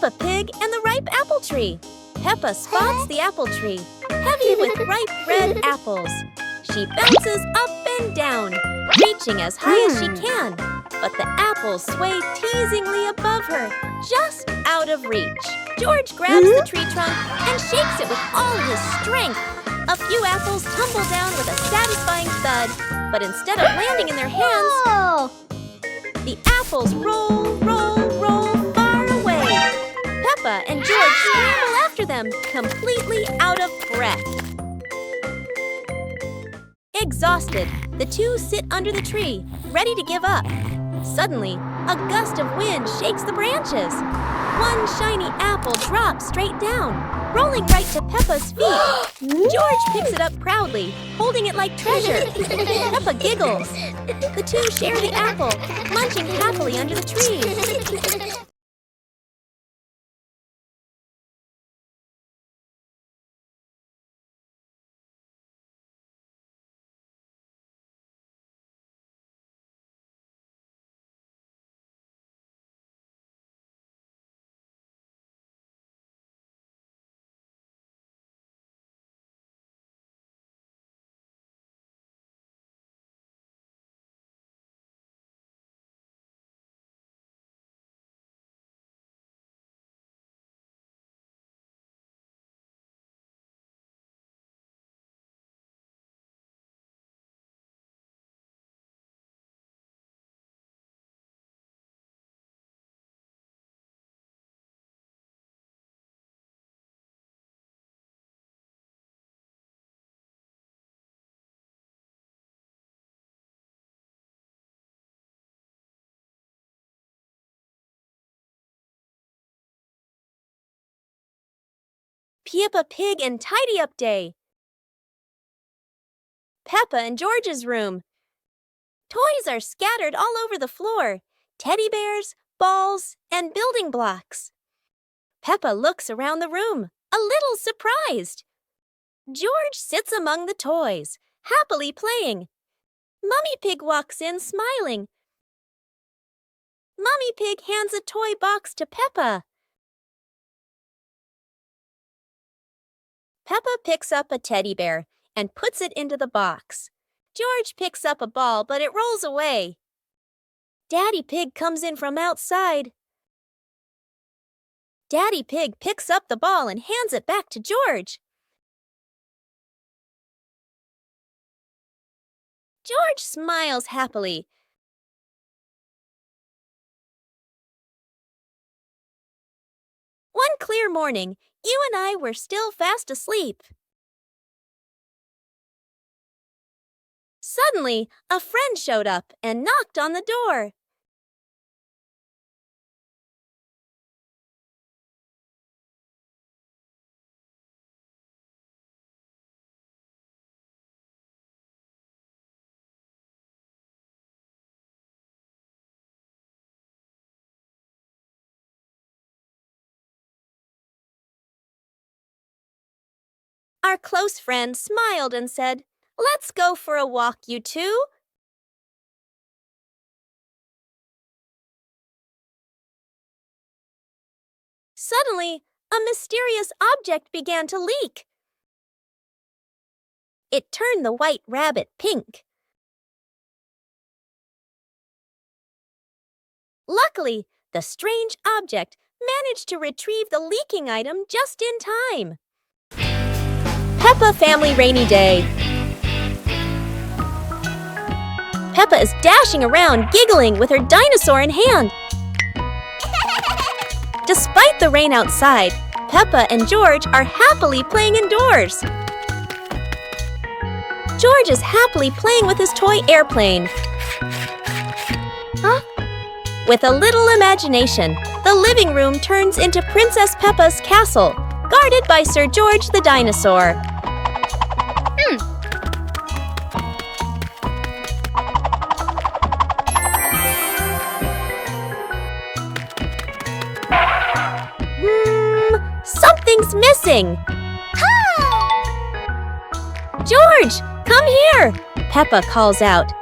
Peppa Pig and the Ripe Apple Tree. Peppa spots the apple tree, heavy with ripe red apples. She bounces up and down, reaching as high as she can. But the apples sway teasingly above her, just out of reach. George grabs the tree trunk and shakes it with all his strength. A few apples tumble down with a satisfying thud, but instead of landing in their hands, the apples roll, roll, roll far away. Peppa and George scramble after them, completely out of breath. Exhausted, the two sit under the tree, ready to give up. Suddenly, a gust of wind shakes the branches. One shiny apple drops straight down, rolling right to Peppa's feet. George picks it up proudly, holding it like treasure. Peppa giggles. The two share the apple, munching happily under the tree. Peppa Pig and Tidy Up Day. Peppa and George's room. Toys are scattered all over the floor. Teddy bears, balls, and building blocks. Peppa looks around the room, a little surprised. George sits among the toys, happily playing. Mummy Pig walks in, smiling. Mummy Pig hands a toy box to Peppa. Peppa picks up a teddy bear and puts it into the box. George picks up a ball, but it rolls away. Daddy Pig comes in from outside. Daddy Pig picks up the ball and hands it back to George. George smiles happily. One clear morning, you and I were still fast asleep. Suddenly, a friend showed up and knocked on the door. Our close friend smiled and said, "Let's go for a walk, you two." Suddenly, a mysterious object began to leak. It turned the white rabbit pink. Luckily, the strange object managed to retrieve the leaking item just in time. Peppa Family Rainy Day. Peppa is dashing around, giggling with her dinosaur in hand. Despite the rain outside, Peppa and George are happily playing indoors. George is happily playing with his toy airplane. With a little imagination, the living room turns into Princess Peppa's castle, guarded by Sir George the dinosaur. Something's missing. George, come here, Peppa calls out.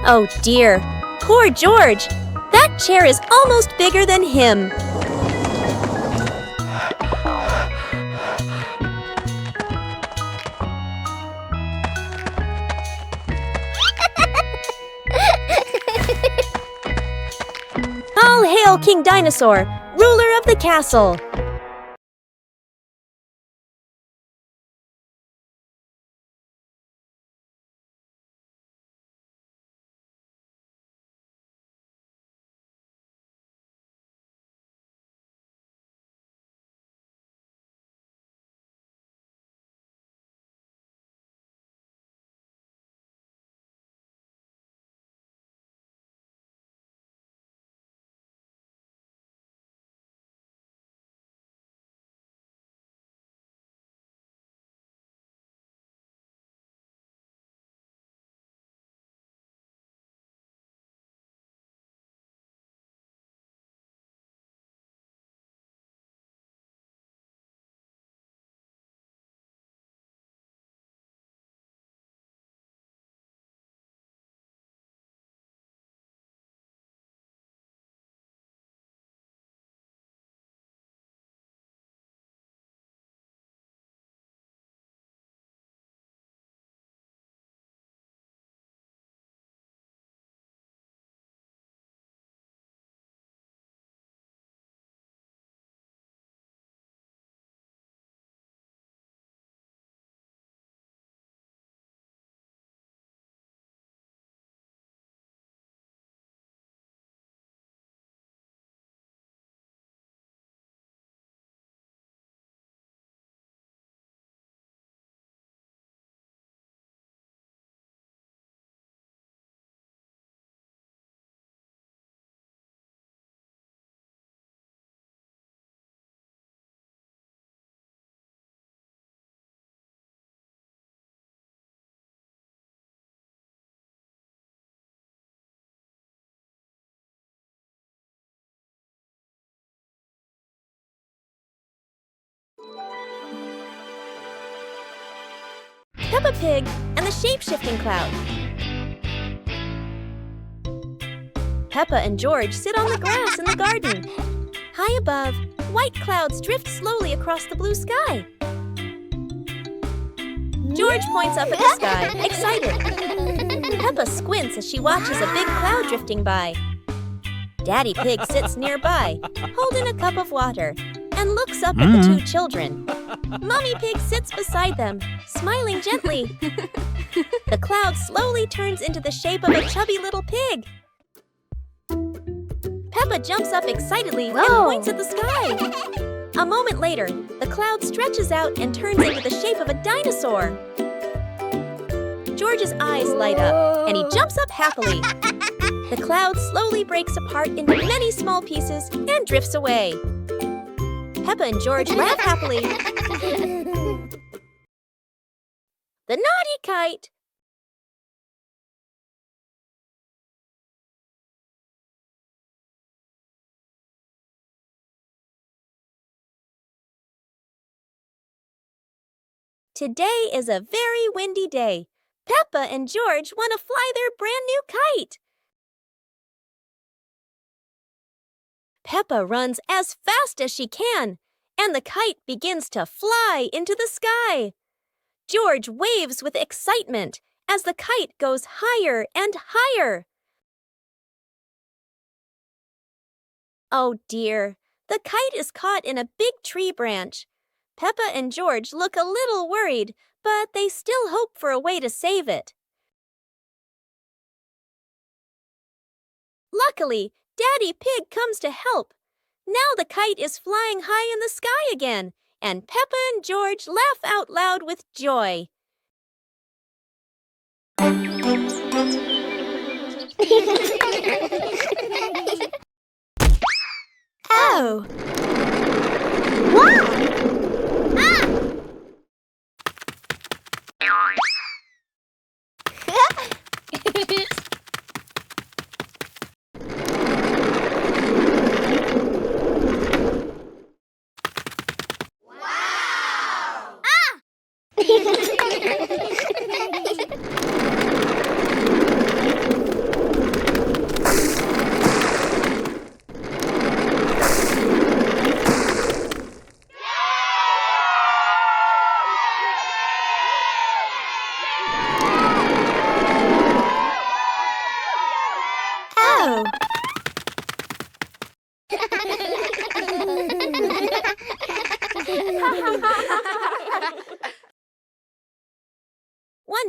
Oh dear, poor George! That chair is almost bigger than him. All hail King Dinosaur, ruler of the castle! Peppa Pig and the Shape-Shifting Cloud. Peppa and George sit on the grass in the garden. High above, white clouds drift slowly across the blue sky. George points up at the sky, excited. Peppa squints as she watches a big cloud drifting by. Daddy Pig sits nearby, holding a cup of water, and looks up at the two children. Mommy Pig sits beside them, smiling gently. The cloud slowly turns into the shape of a chubby little pig. Peppa jumps up excitedly and points at the sky. A moment later, the cloud stretches out and turns into the shape of a dinosaur. George's eyes light up, and he jumps up happily. The cloud slowly breaks apart into many small pieces and drifts away. Peppa and George laugh happily. The naughty kite! Today is a very windy day. Peppa and George want to fly their brand new kite. Peppa runs as fast as she can, and the kite begins to fly into the sky. George waves with excitement as the kite goes higher and higher. Oh dear, the kite is caught in a big tree branch. Peppa and George look a little worried, but they still hope for a way to save it. Luckily, Daddy Pig comes to help. Now the kite is flying high in the sky again, and Peppa and George laugh out loud with joy. Oh! Wow! Ah!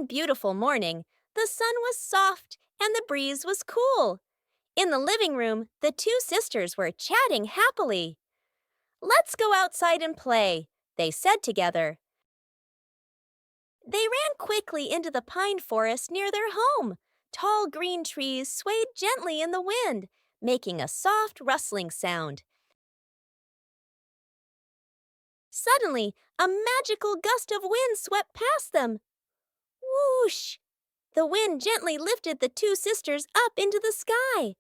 one beautiful morning, the sun was soft and the breeze was cool. In the living room, the two sisters were chatting happily. "Let's go outside and play," they said together. They ran quickly into the pine forest near their home. Tall green trees swayed gently in the wind, making a soft rustling sound. Suddenly, a magical gust of wind swept past them. Whoosh! The wind gently lifted the two sisters up into the sky.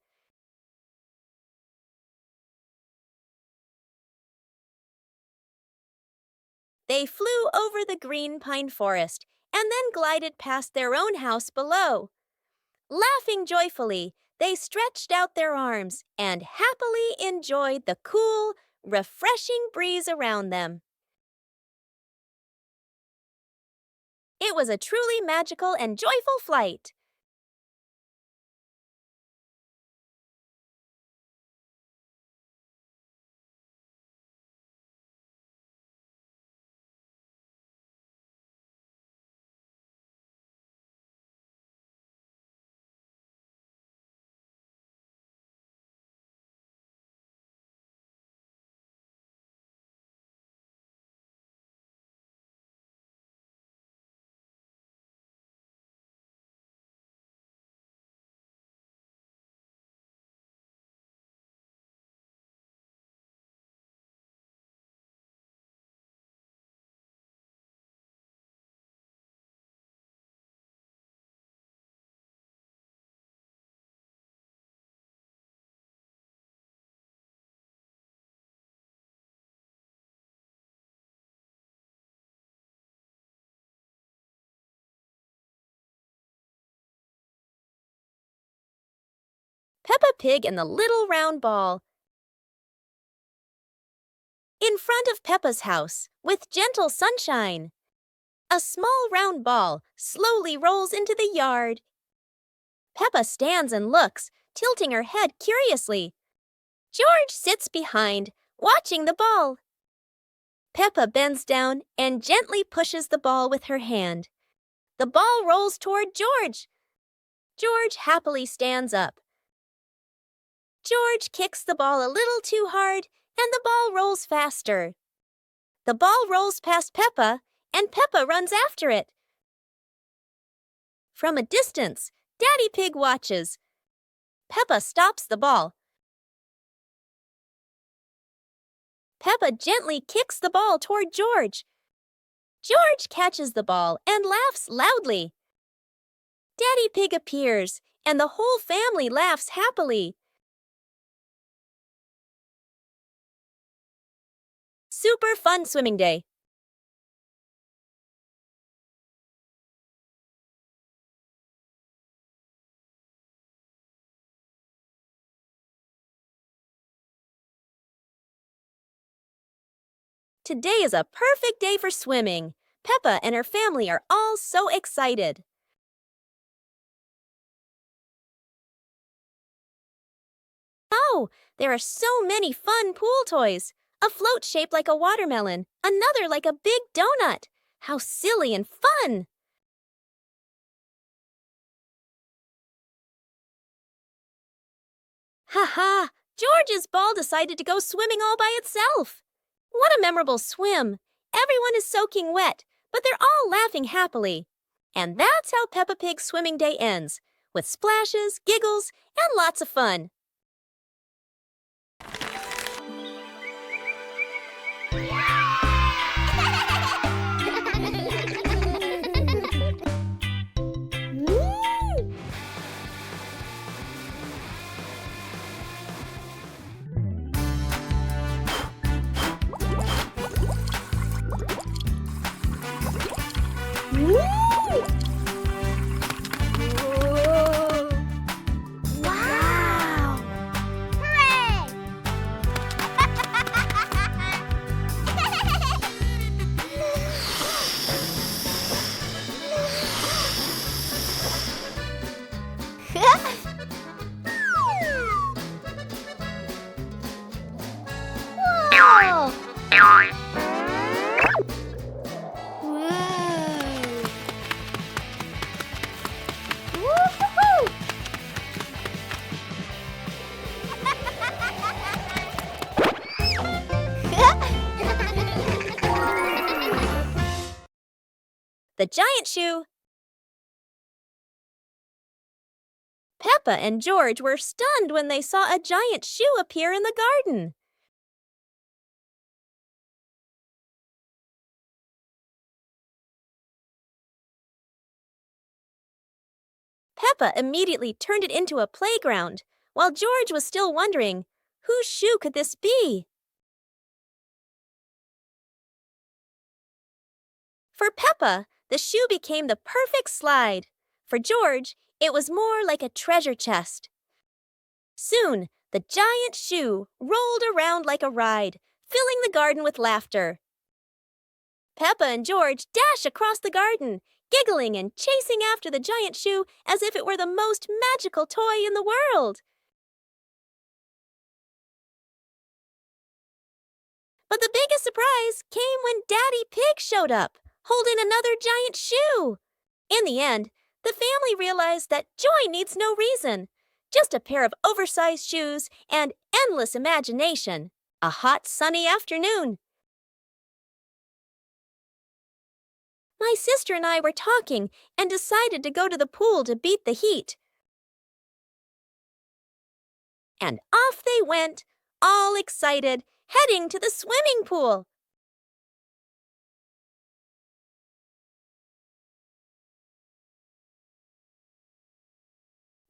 They flew over the green pine forest and then glided past their own house below. Laughing joyfully, they stretched out their arms and happily enjoyed the cool, refreshing breeze around them. It was a truly magical and joyful flight. Peppa Pig and the Little Round Ball. In front of Peppa's house, with gentle sunshine, a small round ball slowly rolls into the yard. Peppa stands and looks, tilting her head curiously. George sits behind, watching the ball. Peppa bends down and gently pushes the ball with her hand. The ball rolls toward George. George happily stands up. George kicks the ball a little too hard, and the ball rolls faster. The ball rolls past Peppa, and Peppa runs after it. From a distance, Daddy Pig watches. Peppa stops the ball. Peppa gently kicks the ball toward George. George catches the ball and laughs loudly. Daddy Pig appears, and the whole family laughs happily. Super fun swimming day. Today is a perfect day for swimming. Peppa and her family are all so excited. Oh, there are so many fun pool toys. A float shaped like a watermelon, another like a big donut. How silly and fun! Ha ha! George's ball decided to go swimming all by itself. What a memorable swim! Everyone is soaking wet, but they're all laughing happily. And that's how Peppa Pig's swimming day ends, with splashes, giggles, and lots of fun. Wow! the giant shoe. Peppa and George were stunned when they saw a giant shoe appear in the garden. Peppa immediately turned it into a playground, while George was still wondering, whose shoe could this be? For Peppa, the shoe became the perfect slide. For George, it was more like a treasure chest. Soon, the giant shoe rolled around like a ride, filling the garden with laughter. Peppa and George dash across the garden, giggling and chasing after the giant shoe as if it were the most magical toy in the world. But the biggest surprise came when Daddy Pig showed up, holding another giant shoe. In the end, the family realized that joy needs no reason, just a pair of oversized shoes and endless imagination. A hot, sunny afternoon. My sister and I were talking and decided to go to the pool to beat the heat. And off they went, all excited, heading to the swimming pool.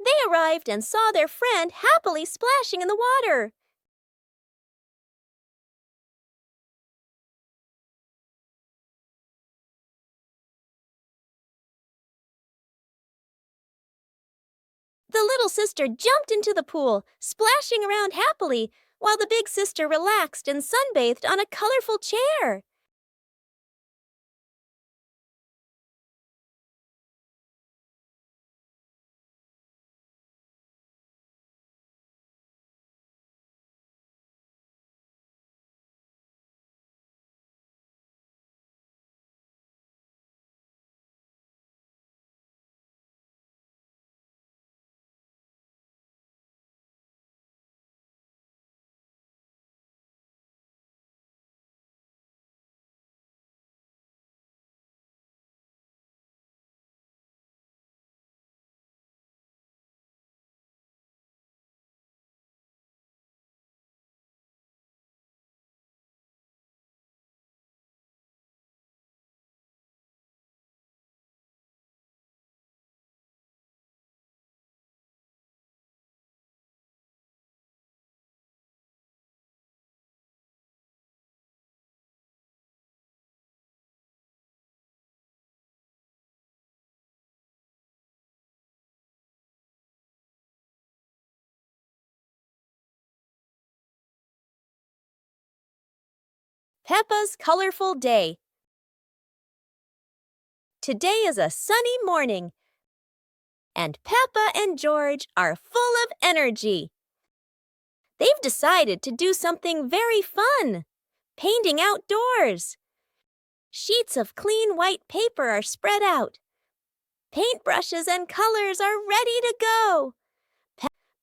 They arrived and saw their friend happily splashing in the water. The little sister jumped into the pool, splashing around happily, while the big sister relaxed and sunbathed on a colorful chair. Peppa's colorful day. Today is a sunny morning, and Peppa and George are full of energy. They've decided to do something very fun, painting outdoors. Sheets of clean white paper are spread out. Paintbrushes and colors are ready to go.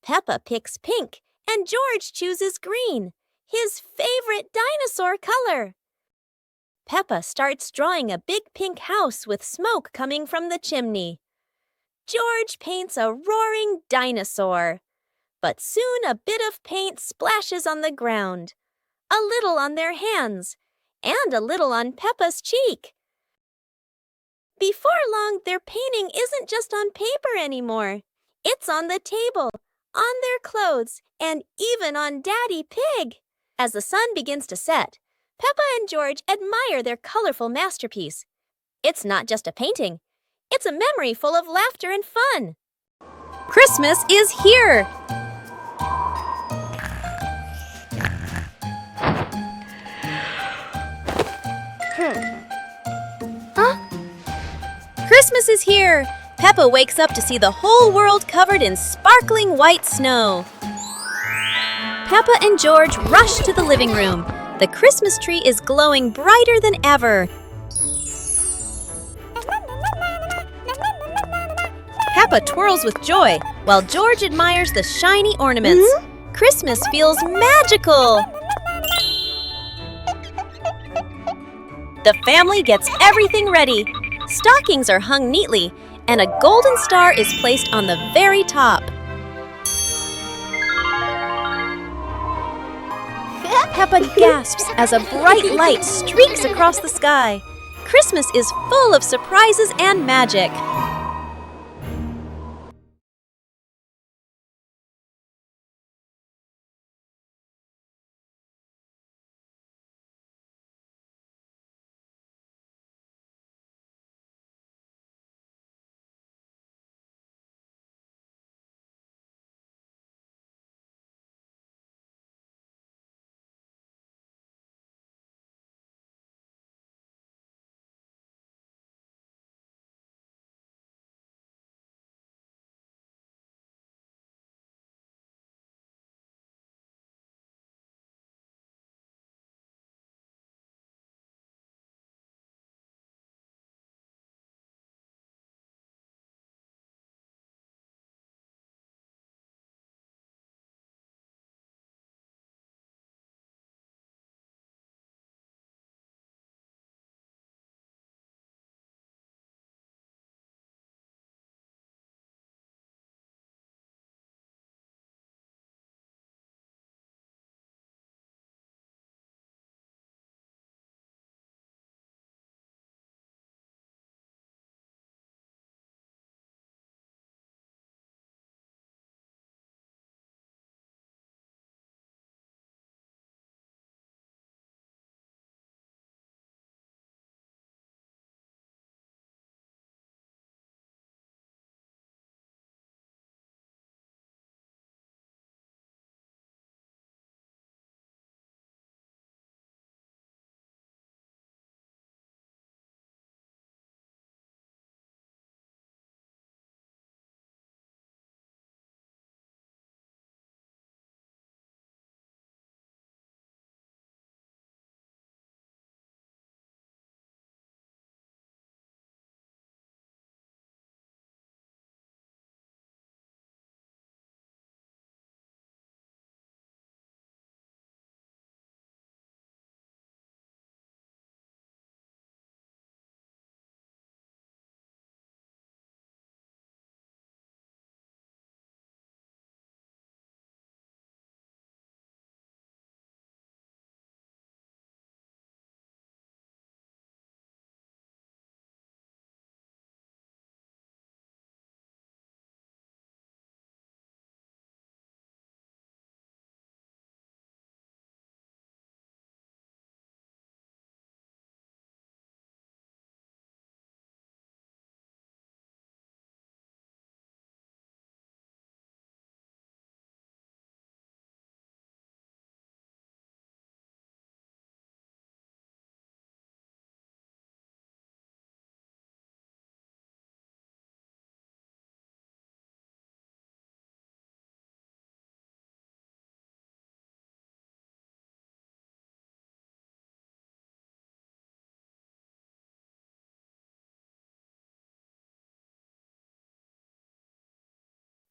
Peppa picks pink, and George chooses green, his favorite dinosaur color. Peppa starts drawing a big pink house with smoke coming from the chimney. George paints a roaring dinosaur. But soon a bit of paint splashes on the ground, a little on their hands, and a little on Peppa's cheek. Before long, their painting isn't just on paper anymore. It's on the table, on their clothes, and even on Daddy Pig. As the sun begins to set, Peppa and George admire their colorful masterpiece. It's not just a painting. It's a memory full of laughter and fun. Christmas is here! Christmas is here! Peppa wakes up to see the whole world covered in sparkling white snow. Peppa and George rush to the living room. The Christmas tree is glowing brighter than ever. Peppa twirls with joy, while George admires the shiny ornaments. Christmas feels magical! The family gets everything ready. Stockings are hung neatly, and a golden star is placed on the very top. Peppa gasps as a bright light streaks across the sky. Christmas is full of surprises and magic.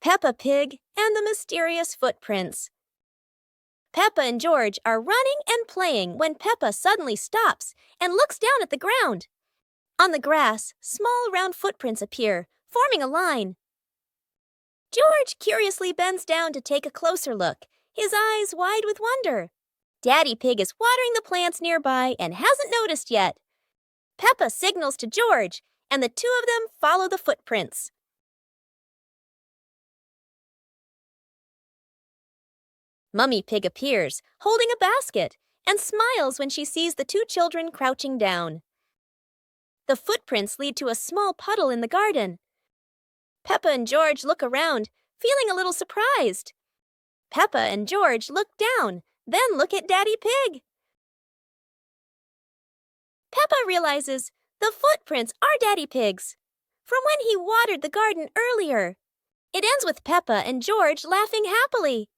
Peppa Pig and the Mysterious Footprints. Peppa and George are running and playing when Peppa suddenly stops and looks down at the ground. On the grass, small round footprints appear, forming a line. George curiously bends down to take a closer look, his eyes wide with wonder. Daddy Pig is watering the plants nearby and hasn't noticed yet. Peppa signals to George, and the two of them follow the footprints. Mummy Pig appears, holding a basket, and smiles when she sees the two children crouching down. The footprints lead to a small puddle in the garden. Peppa and George look around, feeling a little surprised. Peppa and George look down, then look at Daddy Pig. Peppa realizes the footprints are Daddy Pig's, from when he watered the garden earlier. It ends with Peppa and George laughing happily.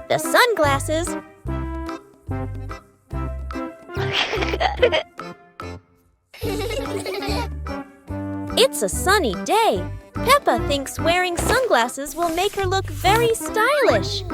The sunglasses. It's a sunny day. Peppa thinks wearing sunglasses will make her look very stylish.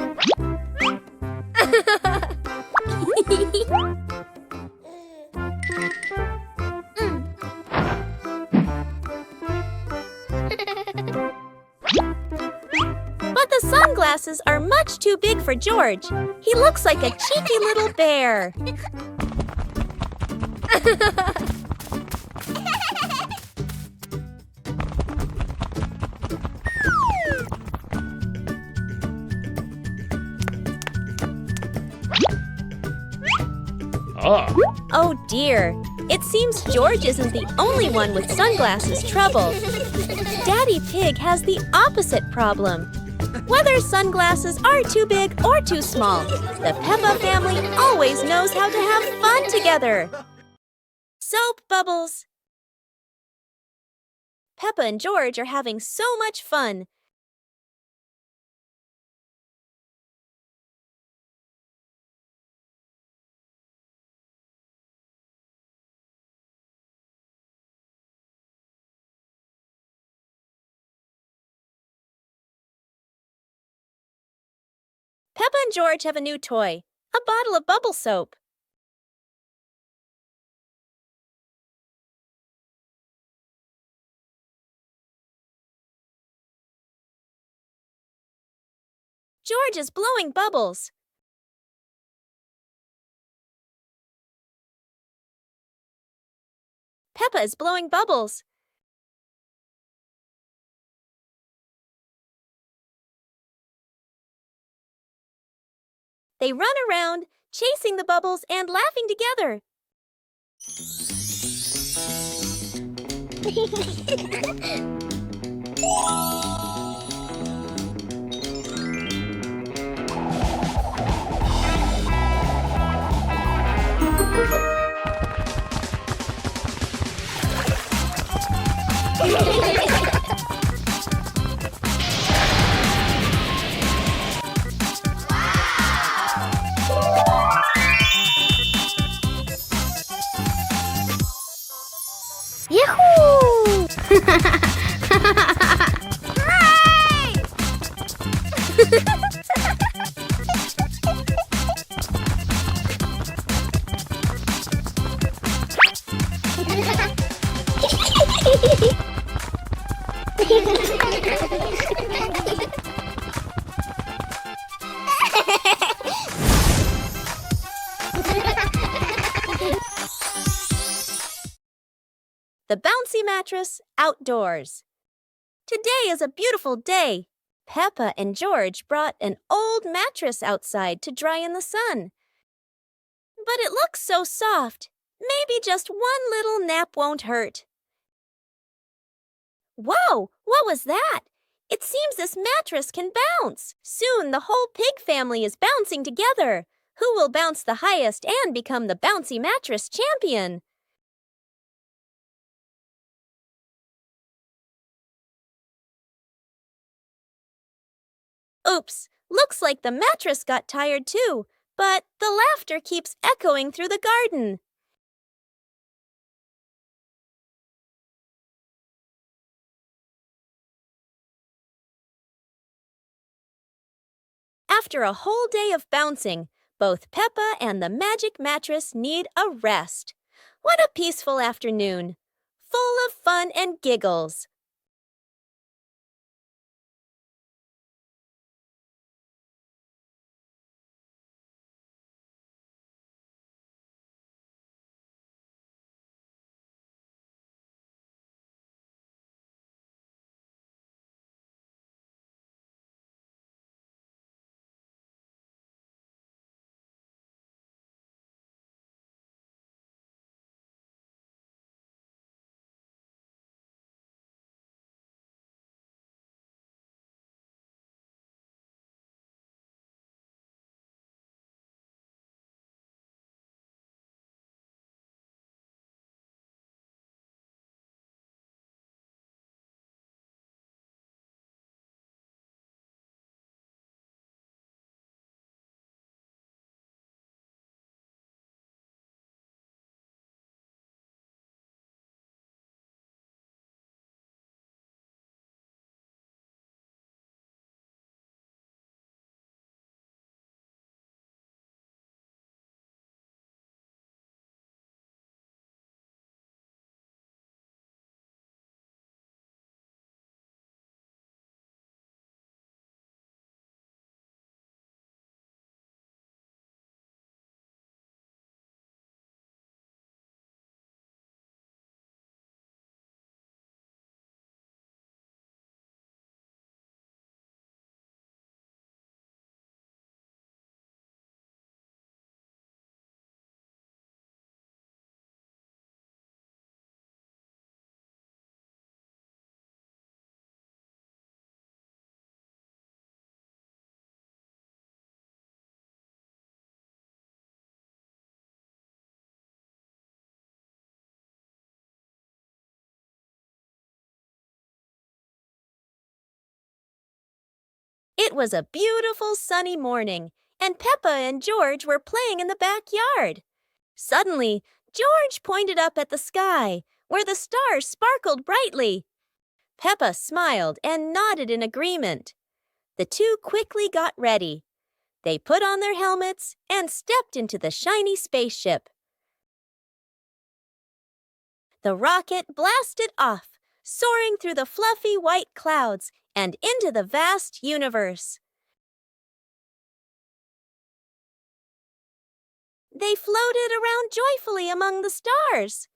But the sunglasses are much too big for George. He looks like a cheeky little bear. Oh dear, it seems George isn't the only one with sunglasses trouble. Daddy Pig has the opposite problem. Whether sunglasses are too big or too small, the Peppa family always knows how to have fun together. Soap bubbles. Peppa and George are having so much fun. Peppa and George have a new toy, a bottle of bubble soap. George is blowing bubbles. Peppa is blowing bubbles. They run around, chasing the bubbles and laughing together. Yahoo! The bouncy mattress outdoors. Today is a beautiful day. Peppa and George brought an old mattress outside to dry in the sun. But it looks so soft. Maybe just one little nap won't hurt. Whoa! What was that? It seems this mattress can bounce. Soon the whole pig family is bouncing together. Who will bounce the highest and become the bouncy mattress champion? Oops, looks like the mattress got tired too, but the laughter keeps echoing through the garden. After a whole day of bouncing, both Peppa and the magic mattress need a rest. What a peaceful afternoon, full of fun and giggles. It was a beautiful sunny morning, and Peppa and George were playing in the backyard. Suddenly, George pointed up at the sky, where the stars sparkled brightly. Peppa smiled and nodded in agreement. The two quickly got ready. They put on their helmets and stepped into the shiny spaceship. The rocket blasted off, soaring through the fluffy white clouds and into the vast universe. They floated around joyfully among the stars.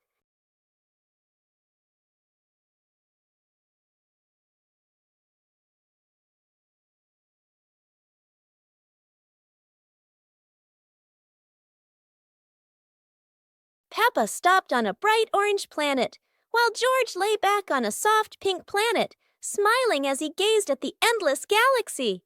Peppa stopped on a bright orange planet, while George lay back on a soft pink planet, smiling as he gazed at the endless galaxy.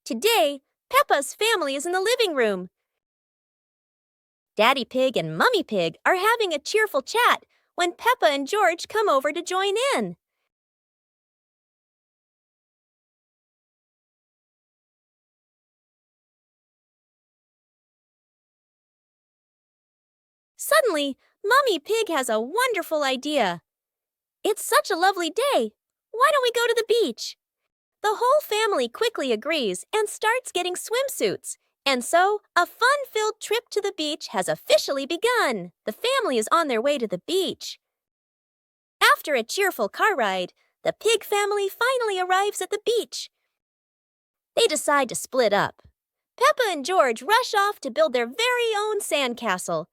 Today, Peppa's family is in the living room. Daddy Pig and Mummy Pig are having a cheerful chat when Peppa and George come over to join in. Suddenly, Mummy Pig has a wonderful idea. It's such a lovely day. Why don't we go to the beach? The whole family quickly agrees and starts getting swimsuits. And so, a fun-filled trip to the beach has officially begun. The family is on their way to the beach. After a cheerful car ride, the pig family finally arrives at the beach. They decide to split up. Peppa and George rush off to build their very own sandcastle,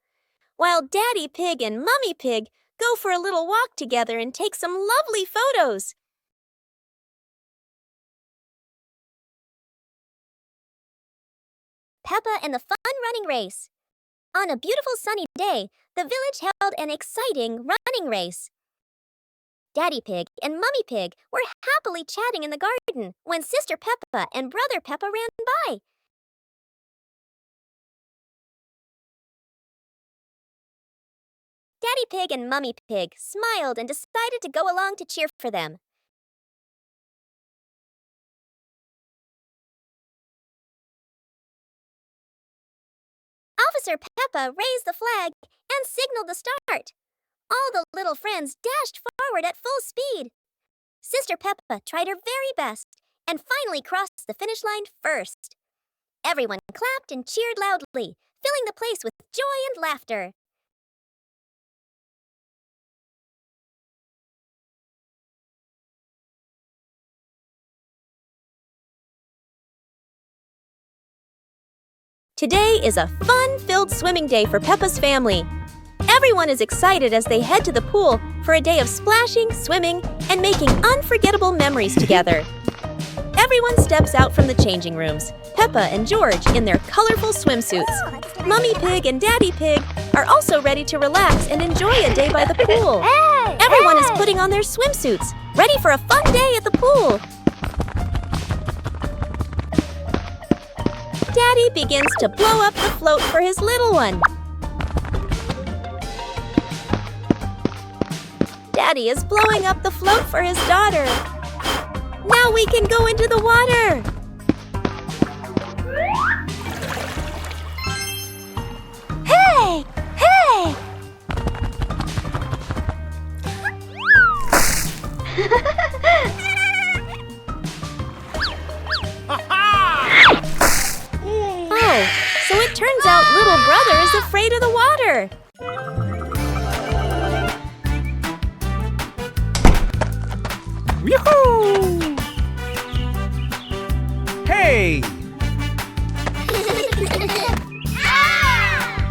while Daddy Pig and Mummy Pig go for a little walk together and take some lovely photos. Peppa and the Fun Running Race. On a beautiful sunny day, the village held an exciting running race. Daddy Pig and Mummy Pig were happily chatting in the garden when Sister Peppa and Brother Peppa ran by. Daddy Pig and Mummy Pig smiled and decided to go along to cheer for them. Officer Peppa raised the flag and signaled the start. All the little friends dashed forward at full speed. Sister Peppa tried her very best and finally crossed the finish line first. Everyone clapped and cheered loudly, filling the place with joy and laughter. Today is a fun-filled swimming day for Peppa's family. Everyone is excited as they head to the pool for a day of splashing, swimming, and making unforgettable memories together. Everyone steps out from the changing rooms, Peppa and George in their colorful swimsuits. Mummy Pig and Daddy Pig are also ready to relax and enjoy a day by the pool. Everyone is putting on their swimsuits, ready for a fun day at the pool. Daddy begins to blow up the float for his little one. Daddy is blowing up the float for his daughter. Now we can go into the water. Hey! Hey! Oh, so it turns out little brother is afraid of the water. Yoo-hoo! Hey!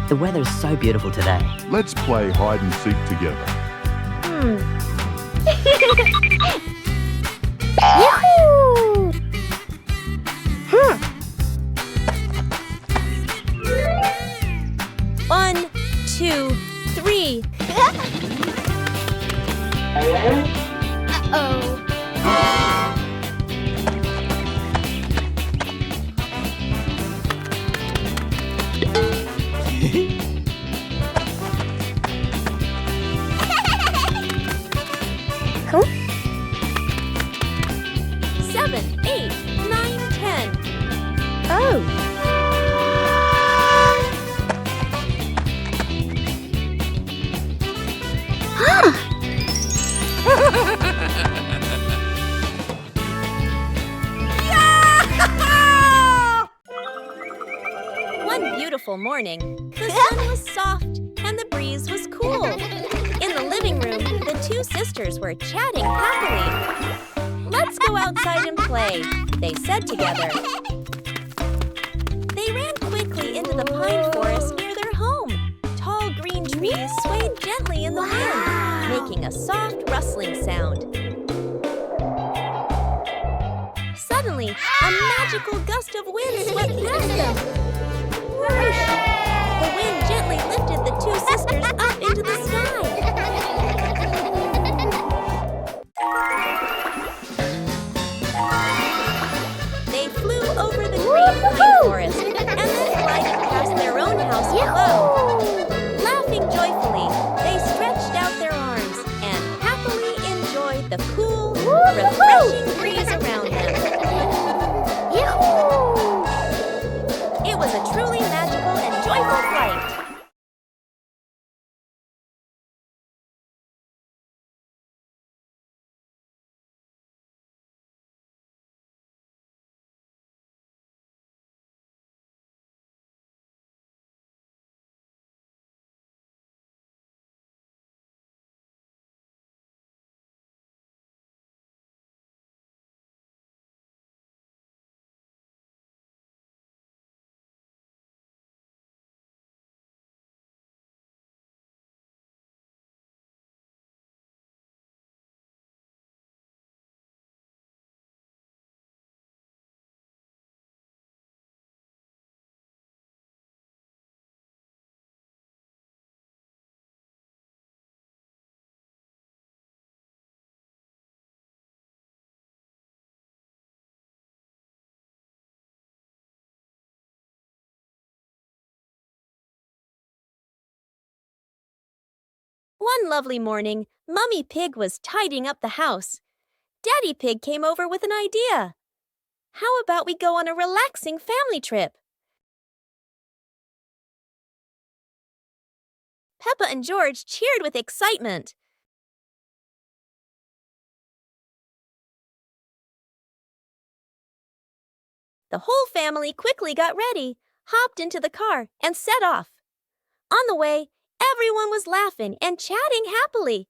The weather's so beautiful today. Let's play hide and seek together. Yahoo! One, two, three. Uh-oh. Cool. 7, 8, 9, 10. Oh. One beautiful morning, the sun was soft and the breeze was cool. In the living room, the two sisters were chatting happily. "Let's go outside and play," they said together. They ran quickly into the pine forest near their home. Tall green trees swayed gently in the wind, making a soft rustling sound. Suddenly, a magical gust of wind swept past them. Whoosh! The wind gently lifted the two sisters up into the sky. They flew over the green pine forest and then glided past their own house below. Laughing joyfully, they stretched out their arms and happily enjoyed the cool, refreshing breeze around them. It was a truly magical and joyful flight. One lovely morning, Mummy Pig was tidying up the house. Daddy Pig came over with an idea. How about we go on a relaxing family trip? Peppa and George cheered with excitement. The whole family quickly got ready, hopped into the car, and set off. On the way, everyone was laughing and chatting happily.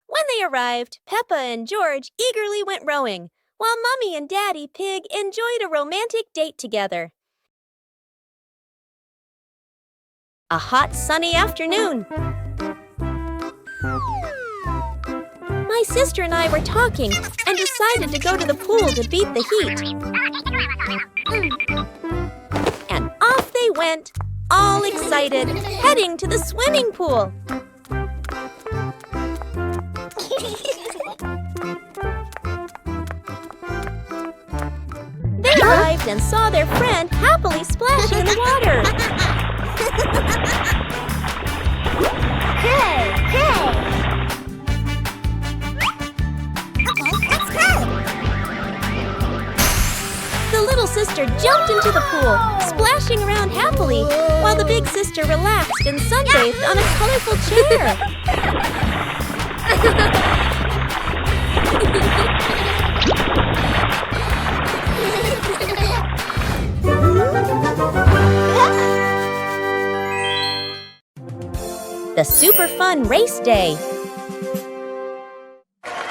When they arrived, Peppa and George eagerly went rowing, while Mummy and Daddy Pig enjoyed a romantic date together. A hot, sunny afternoon. My sister and I were talking and decided to go to the pool to beat the heat. And off they went, all excited, heading to the swimming pool. They arrived and saw their friend happily splashing in the water. Hey, hey! Okay, let's go! The little sister jumped into the pool, splashing around happily, while the big sister relaxed and sunbathed on a colorful chair. The Super Fun Race Day.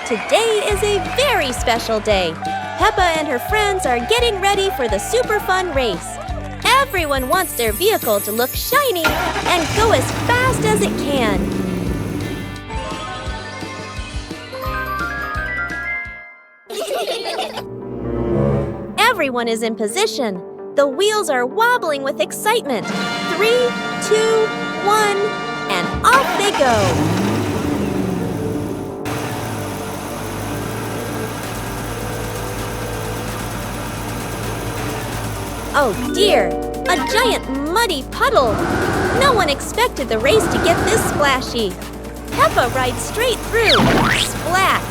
Today is a very special day. Peppa and her friends are getting ready for the Super Fun Race. Everyone wants their vehicle to look shiny and go as fast as it can. Everyone is in position. The wheels are wobbling with excitement. 3, 2, 1, and off they go. Oh dear, a giant muddy puddle. No one expected the race to get this splashy. Peppa rides straight through. Splat!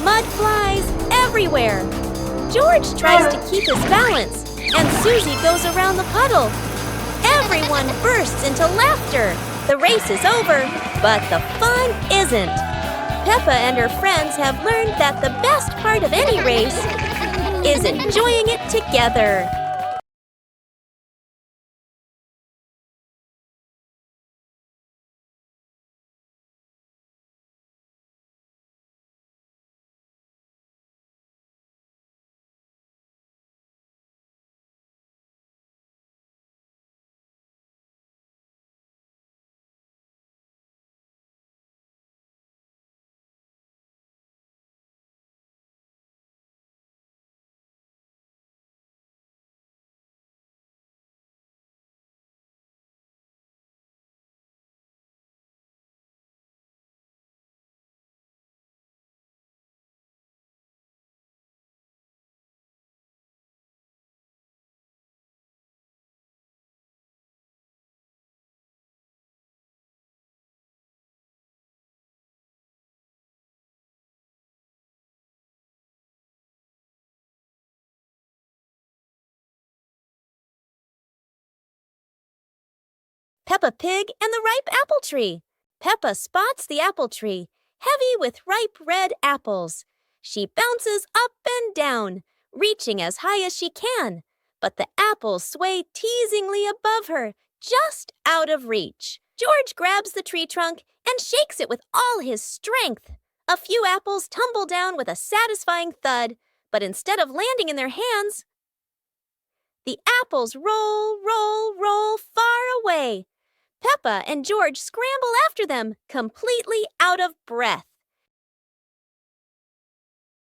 Mud flies everywhere. George tries to keep his balance, and Susie goes around the puddle. Everyone bursts into laughter. The race is over, but the fun isn't. Peppa and her friends have learned that the best part of any race is enjoying it together. Peppa Pig and the Ripe Apple Tree. Peppa spots the apple tree, heavy with ripe red apples. She bounces up and down, reaching as high as she can, but the apples sway teasingly above her, just out of reach. George grabs the tree trunk and shakes it with all his strength. A few apples tumble down with a satisfying thud, but instead of landing in their hands, the apples roll, roll, roll far away. Peppa and George scramble after them, completely out of breath.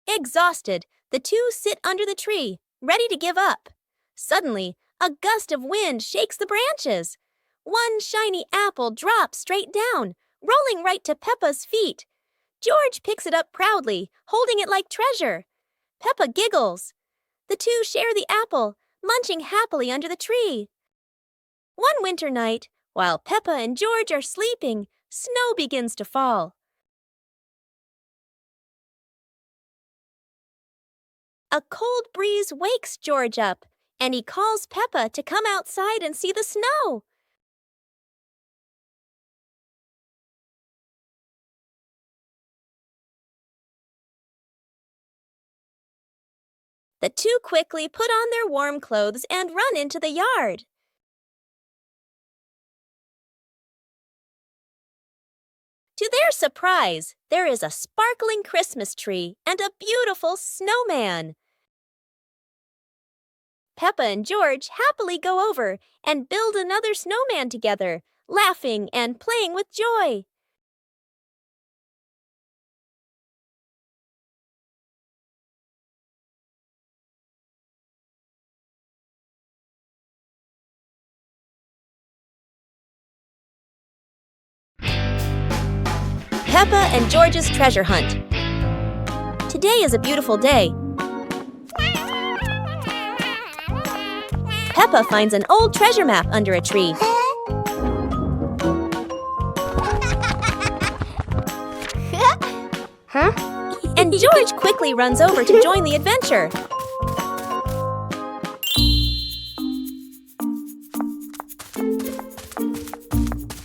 Exhausted, the two sit under the tree, ready to give up. Suddenly, a gust of wind shakes the branches. One shiny apple drops straight down, rolling right to Peppa's feet. George picks it up proudly, holding it like treasure. Peppa giggles. The two share the apple, munching happily under the tree. One winter night, while Peppa and George are sleeping, snow begins to fall. A cold breeze wakes George up, and he calls Peppa to come outside and see the snow. The two quickly put on their warm clothes and run into the yard. To their surprise, there is a sparkling Christmas tree and a beautiful snowman. Peppa and George happily go over and build another snowman together, laughing and playing with joy. Peppa and George's treasure hunt. Today is a beautiful day. Peppa finds an old treasure map under a tree. And George quickly runs over to join the adventure.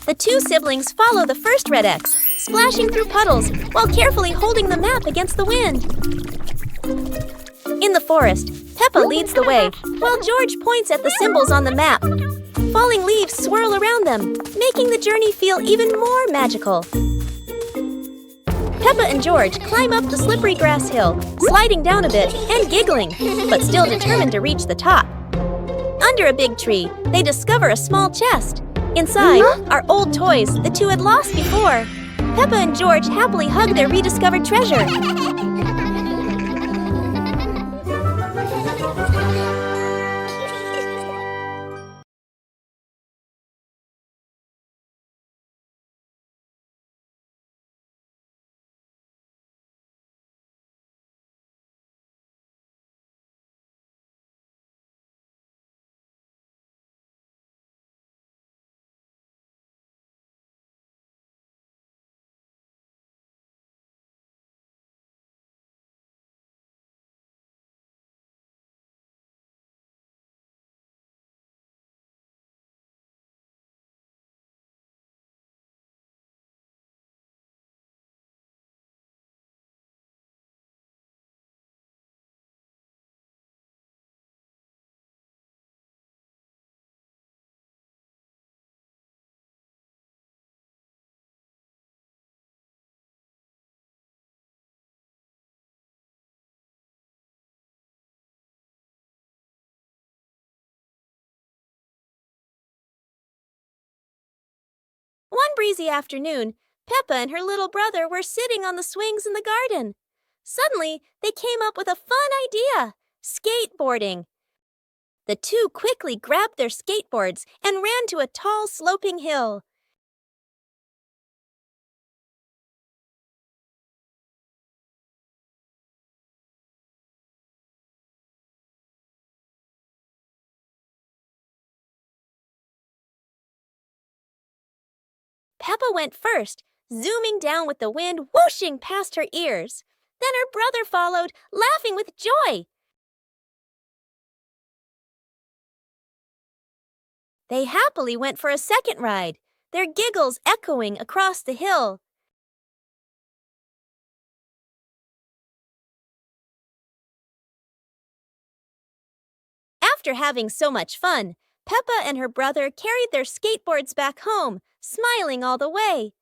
The two siblings follow the first red X, splashing through puddles while carefully holding the map against the wind. In the forest, Peppa leads the way, while George points at the symbols on the map. Falling leaves swirl around them, making the journey feel even more magical. Peppa and George climb up the slippery grass hill, sliding down a bit and giggling, but still determined to reach the top. Under a big tree, they discover a small chest. Inside are old toys the two had lost before. Peppa and George happily hug their rediscovered treasure. One breezy afternoon, Peppa and her little brother were sitting on the swings in the garden. Suddenly, they came up with a fun idea: skateboarding. The two quickly grabbed their skateboards and ran to a tall, sloping hill. Peppa went first, zooming down with the wind whooshing past her ears. Then her brother followed, laughing with joy. They happily went for a second ride, their giggles echoing across the hill. After having so much fun, Peppa and her brother carried their skateboards back home, smiling all the way.